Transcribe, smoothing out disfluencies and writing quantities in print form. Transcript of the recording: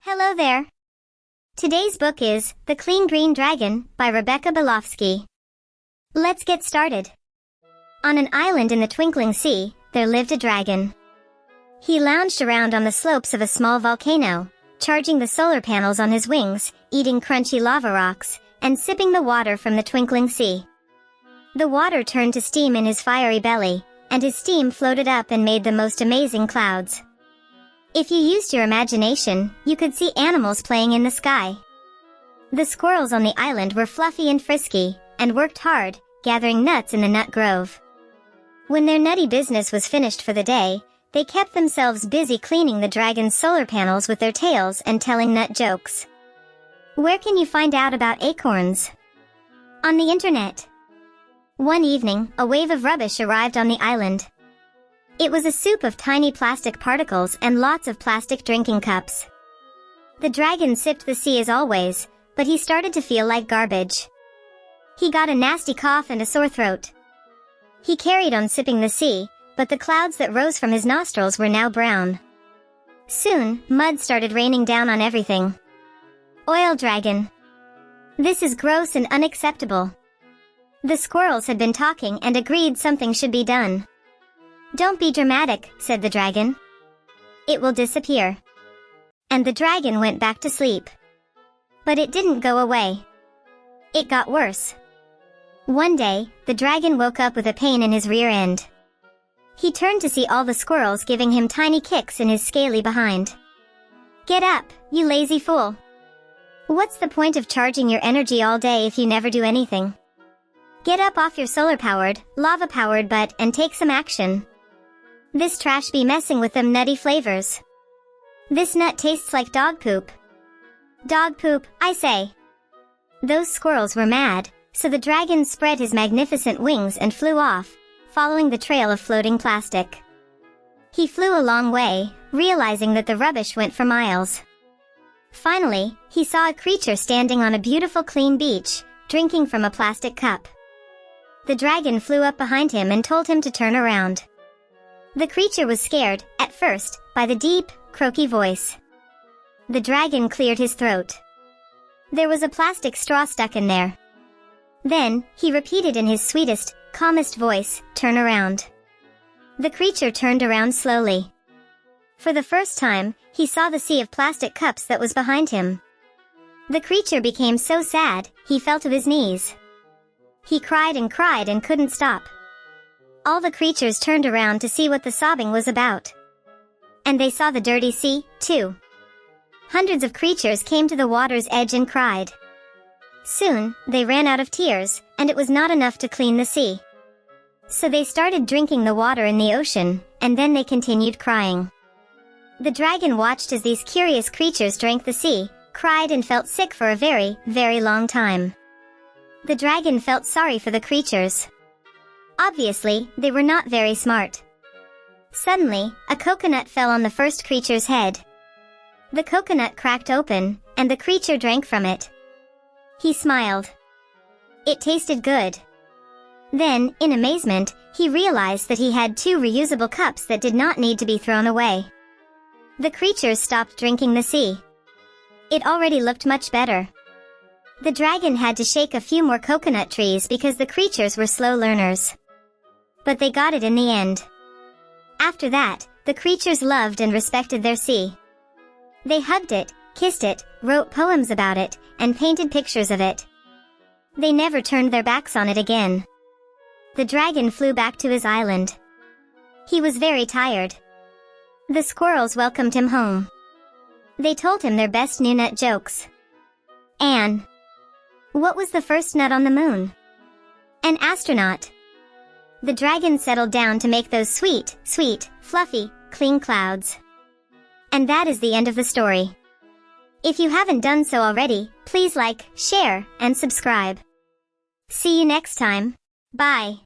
Hello there. Today's book is The Clean Green Dragon by Rebecca Belofsky. Let's get started. On an island in the twinkling sea, there lived a dragon. He lounged around on the slopes of a small volcano, charging the solar panels on his wings, eating crunchy lava rocks, and sipping the water from the twinkling sea. The water turned to steam in his fiery belly, and his steam floated up and made the most amazing clouds. If you used your imagination, you could see animals playing in the sky. The squirrels on the island were fluffy and frisky, and worked hard, gathering nuts in the nut grove. When their nutty business was finished for the day, they kept themselves busy cleaning the dragon's solar panels with their tails and telling nut jokes. Where can you find out about acorns? On the internet. One evening, a wave of rubbish arrived on the island. It was a soup of tiny plastic particles and lots of plastic drinking cups. The dragon sipped the sea as always, but he started to feel like garbage. He got a nasty cough and a sore throat. He carried on sipping the sea, but the clouds that rose from his nostrils were now brown. Soon, mud started raining down on everything. Oil dragon. This is gross and unacceptable. The squirrels had been talking and agreed something should be done. Don't be dramatic, said the dragon. It will disappear. And the dragon went back to sleep. But it didn't go away. It got worse. One day, the dragon woke up with a pain in his rear end. He turned to see all the squirrels giving him tiny kicks in his scaly behind. Get up, you lazy fool. What's the point of charging your energy all day if you never do anything? Get up off your solar-powered, lava-powered butt and take some action. This trash be messing with them nutty flavors. This nut tastes like dog poop. Dog poop, I say. Those squirrels were mad, so the dragon spread his magnificent wings and flew off, following the trail of floating plastic. He flew a long way, realizing that the rubbish went for miles. Finally, he saw a creature standing on a beautiful clean beach, drinking from a plastic cup. The dragon flew up behind him and told him to turn around. The creature was scared, at first, by the deep, croaky voice. The dragon cleared his throat. There was a plastic straw stuck in there. Then, he repeated in his sweetest, calmest voice, turn around. The creature turned around slowly. For the first time, he saw the sea of plastic cups that was behind him. The creature became so sad, he fell to his knees. He cried and couldn't stop. All the creatures turned around to see what the sobbing was about. And they saw the dirty sea, too. Hundreds of creatures came to the water's edge and cried. Soon, they ran out of tears, and it was not enough to clean the sea. So they started drinking the water in the ocean, and then they continued crying. The dragon watched as these curious creatures drank the sea, cried and felt sick for a very, very long time. The dragon felt sorry for the creatures. Obviously, they were not very smart. Suddenly, a coconut fell on the first creature's head. The coconut cracked open, and the creature drank from it. He smiled. It tasted good. Then, in amazement, he realized that he had 2 reusable cups that did not need to be thrown away. The creatures stopped drinking the sea. It already looked much better. The dragon had to shake a few more coconut trees because the creatures were slow learners. But they got it in the end. After that, the creatures loved and respected their sea. They hugged it, kissed it, wrote poems about it, and painted pictures of it. They never turned their backs on it again. The dragon flew back to his island. He was very tired. The squirrels welcomed him home. They told him their best new nut jokes. Anne. What was the first nut on the moon? An astronaut. The dragon settled down to make those sweet, fluffy, clean clouds. And that is the end of the story. If you haven't done so already, please like, share, and subscribe. See you next time. Bye.